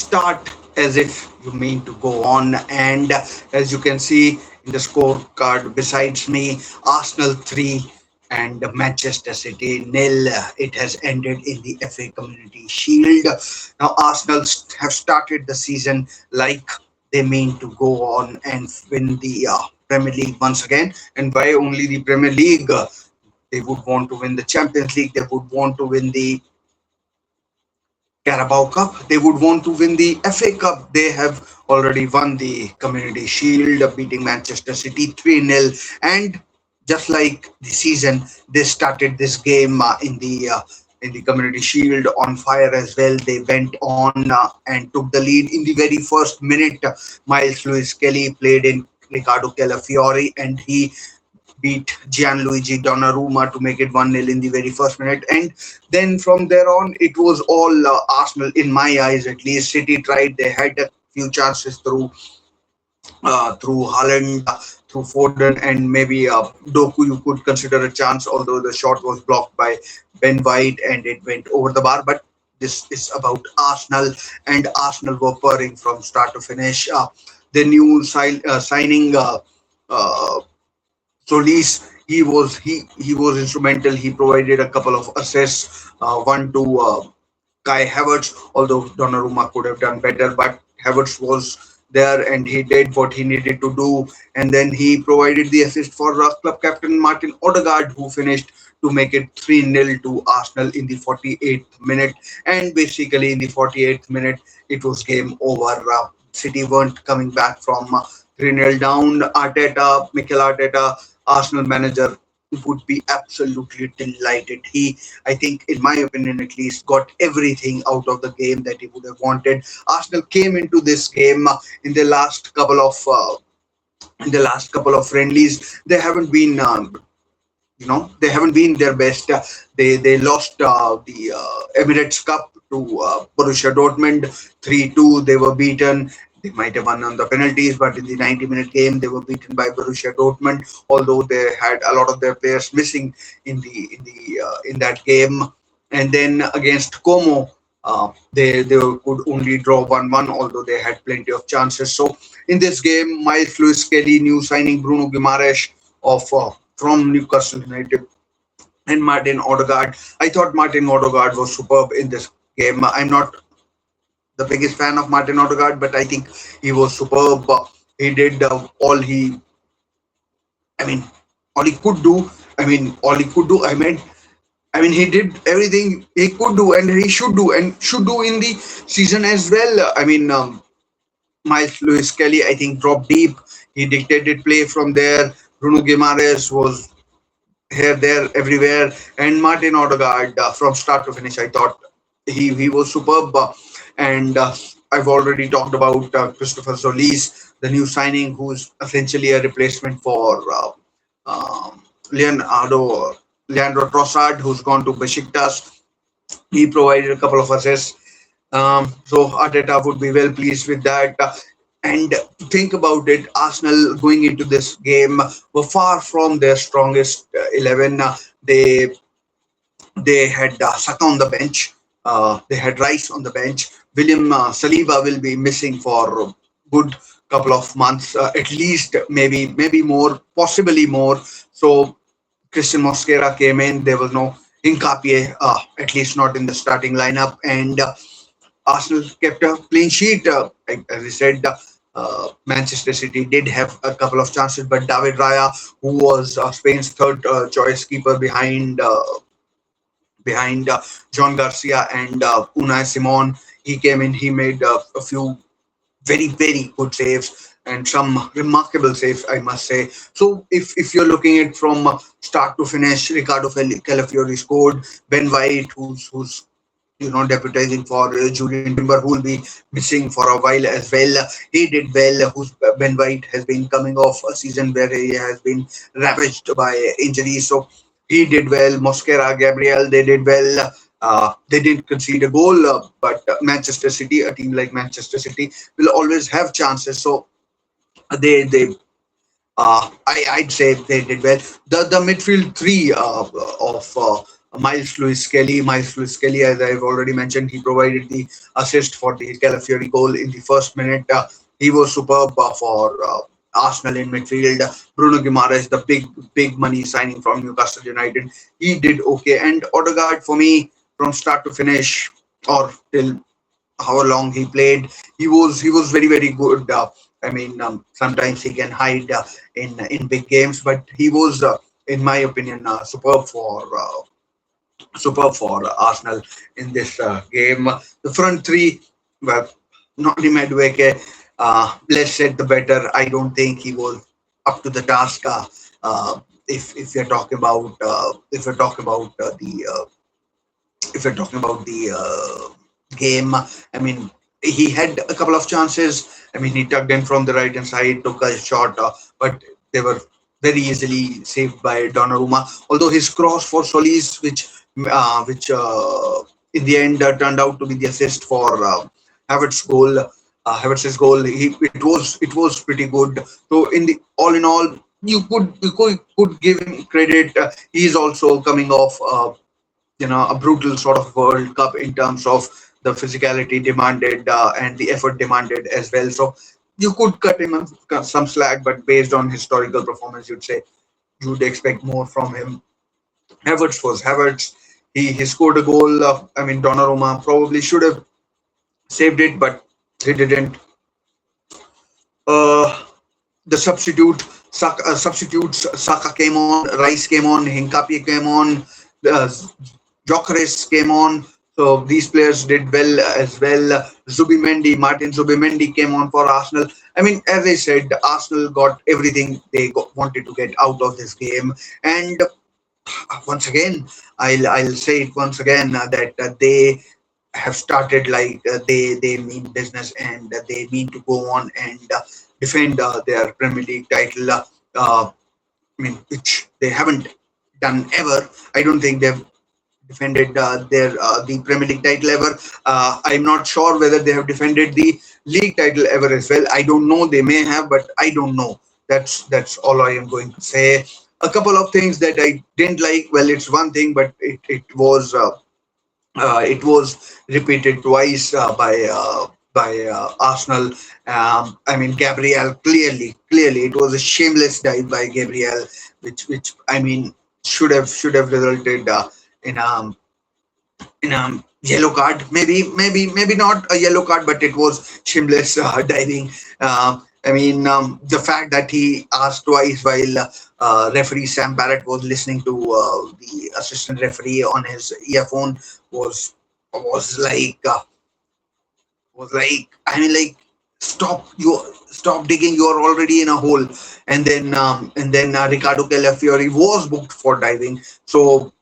start as if you mean to go on. And as you can see in the scorecard besides me, Arsenal 3 and Manchester City nil. It has ended in the FA Community Shield. Now, Arsenal have started the season like they mean to go on and win the Premier League once again. And why only the Premier League? They would want to win the Champions League. They would want to win the Carabao Cup. They would want to win the FA Cup. They have already won the Community Shield, beating Manchester City 3-0. And just like the season, they started this game in the Community Shield on fire as well. They went on and took the lead in the very first minute. Miles Lewis Kelly played in Riccardo Calafiori, and he beat Gianluigi Donnarumma to make it 1-0 in the very first minute. And then from there on, it was all Arsenal, in my eyes at least. City tried, they had a few chances through Haaland, through Foden, and maybe Doku you could consider a chance, although the shot was blocked by Ben White and it went over the bar. But this is about Arsenal, and Arsenal were purring from start to finish. The new signing. Solis, he was instrumental. He provided a couple of assists, one to Kai Havertz, although Donnarumma could have done better, but Havertz was there and he did what he needed to do. And then he provided the assist for club captain Martin Odegaard, who finished to make it 3-0 to Arsenal in the 48th minute. And basically, in the 48th minute, it was game over. City weren't coming back from 3-0 down. Mikel Arteta, Arsenal manager, would be absolutely delighted. He, I think, in my opinion at least, got everything out of the game that he would have wanted. Arsenal came into this game in the last couple of friendlies. They haven't been they haven't been their best. They lost the Emirates Cup to Borussia Dortmund 3-2. They were beaten. They might have won on the penalties, but in the 90-minute game, they were beaten by Borussia Dortmund. Although they had a lot of their players missing in that game, and then against Como, they could only draw 1-1. Although they had plenty of chances. So in this game, Miles Lewis Kelly, new signing Bruno Guimaraes from Newcastle United, and Martin Odegaard. I thought Martin Odegaard was superb in this game. I'm not the biggest fan of Martin Odegaard, but I think he was superb. He did all he could do. He did everything he could do, and he should do, and should do in the season as well. Miles Lewis Kelly, I think, dropped deep. He dictated play from there. Bruno Guimaraes was here, there, everywhere, and Martin Odegaard from start to finish, I thought he was superb. And I've already talked about Christopher Solis, the new signing, who's essentially a replacement for Leandro Trossard, who's gone to Besiktas. He provided a couple of assists. So Arteta would be well pleased with that. And think about it, Arsenal going into this game were far from their strongest 11. They had Saka on the bench. They had Rice on the bench. William Saliba will be missing for a good couple of months, at least, maybe more, possibly more. So Christian Mosquera came in. There was no Hincapie, at least not in the starting lineup. And Arsenal kept a clean sheet. As I said, Manchester City did have a couple of chances, but David Raya, who was Spain's third choice keeper behind John Garcia and Unai Simon, he came in. He made a few very, very good saves and some remarkable saves, I must say. So if you're looking at from start to finish, Riccardo Calafiori scored. Ben White, who's deputizing for Julian Timber, who will be missing for a while as well. He did well. Ben White has been coming off a season where he has been ravaged by injuries, so he did well. Mosquera, Gabriel, they did well. They didn't concede a goal, but Manchester City, a team like Manchester City, will always have chances. So I'd say they did well. The midfield three of Miles Lewis Kelly, as I've already mentioned, he provided the assist for the Calafiori goal in the first minute. He was superb for Arsenal in midfield. Bruno Guimaraes, the big money signing from Newcastle United, he did okay. And Odegaard, for me, from start to finish, or till how long he played, he was very good. Sometimes he can hide in big games, but he was, in my opinion, superb for Arsenal in this game. The front three, well, Noni Madueke, less said the better. I don't think he was up to the task. If you're talking about if you're talking about the if you're talking about the game, I mean, he had a couple of chances. I mean, he tugged in from the right hand side, took a shot, but they were very easily saved by Donnarumma. Although his cross for Solis, which in the end turned out to be the assist for Havertz's goal, it was pretty good. So in all, you could give him credit. He's also coming off a brutal sort of World Cup in terms of the physicality demanded and the effort demanded as well. So you could cut him some slack, but based on historical performance, you'd expect more from him. Havertz was Havertz. He scored a goal. Donnarumma probably should have saved it, but he didn't. Uh, the substitutes, Saka came on, Rice came on, Hincapié came on, uh, Jokeres came on. So these players did well as well. Martin Zubimendi came on for Arsenal. I mean, as I said, Arsenal got everything they wanted to get out of this game. And once again, I'll say it once again, that they have started like they mean business, and they mean to go on and defend their Premier League title. Which they haven't done ever. I don't think they've defended their the Premier League title ever. I'm not sure whether they have defended the league title ever as well. I don't know. They may have, but I don't know. That's all I am going to say. A couple of things that I didn't like. Well, it's one thing, but it was repeated twice by Arsenal. Gabriel, clearly, it was a shameless dive by Gabriel, which I mean should have resulted in a yellow card. Maybe not a yellow card, but it was shameless diving. The fact that he asked twice while referee Sam Barrett was listening to the assistant referee on his earphone was was like uh, like, stop digging, you're already in a hole. And then Ricardo Calafiori was booked for diving. So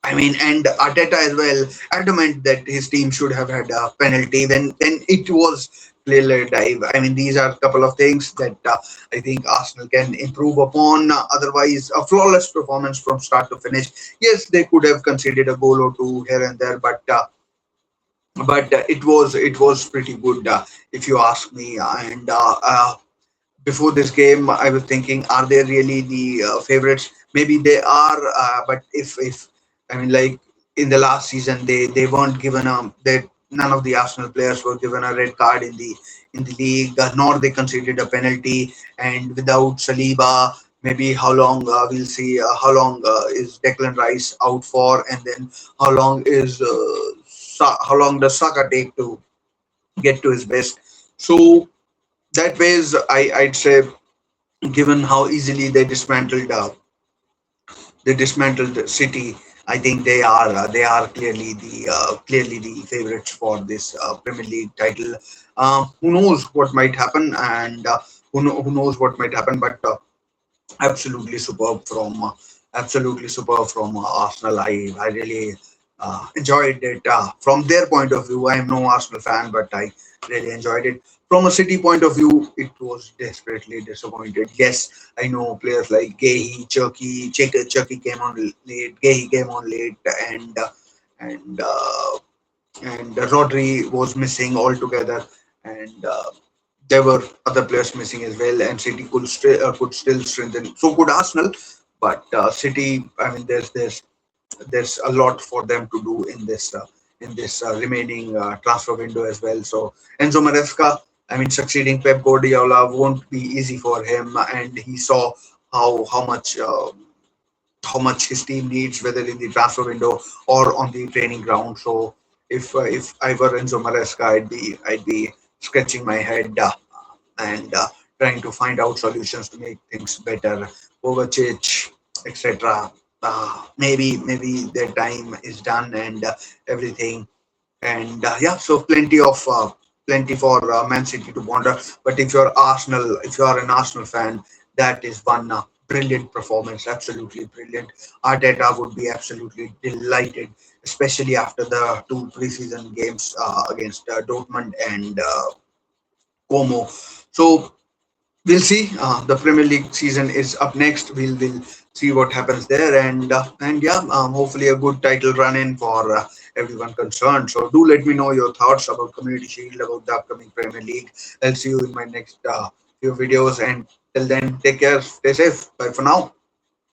and Arteta as well adamant that his team should have had a penalty when it was clearly a dive. These are a couple of things that I think Arsenal can improve upon. Otherwise, a flawless performance from start to finish. Yes, they could have conceded a goal or two here and there, but it was pretty good, if you ask me. And before this game, I was thinking, are they really the favorites? Maybe they are, but if like in the last season, they weren't given that none of the Arsenal players were given a red card in the league, nor they conceded a penalty. And without Saliba, maybe how long, we'll see how long is Declan Rice out for, and then how long does Saka take to get to his best. So that ways, I'd say, given how easily they dismantled City, I think they are clearly the favorites for this Premier League title. Who knows what might happen, and who knows what might happen, but absolutely superb from Arsenal. I really enjoyed it from their point of view. I am no Arsenal fan, but I really enjoyed it. From a City point of view, it was desperately disappointed. Yes, I know players like Gay, Chucky came on late. Gay came on late, and Rodri was missing altogether, and there were other players missing as well. And City could still strengthen. So could Arsenal, but City. There's there's a lot for them to do in this remaining transfer window as well. So Enzo Maresca, I mean, succeeding Pep Guardiola won't be easy for him, and he saw how much. How much his team needs, whether in the transfer window or on the training ground. So if I were Enzo Maresca, I'd be scratching my head and trying to find out solutions to make things better. Kovacic, etc. Maybe their time is done and everything. And yeah, so plenty for Man City to wander. But if you are an Arsenal fan, that is one brilliant performance, absolutely brilliant. Arteta would be absolutely delighted, especially after the two preseason games against Dortmund and Como. So we'll see. The Premier League season is up next. We'll see what happens there, and yeah, hopefully a good title run in for everyone concerned. So do let me know your thoughts about Community Shield, about the upcoming Premier League. I'll see you in my next few videos, and till then, take care, stay safe. Bye for now.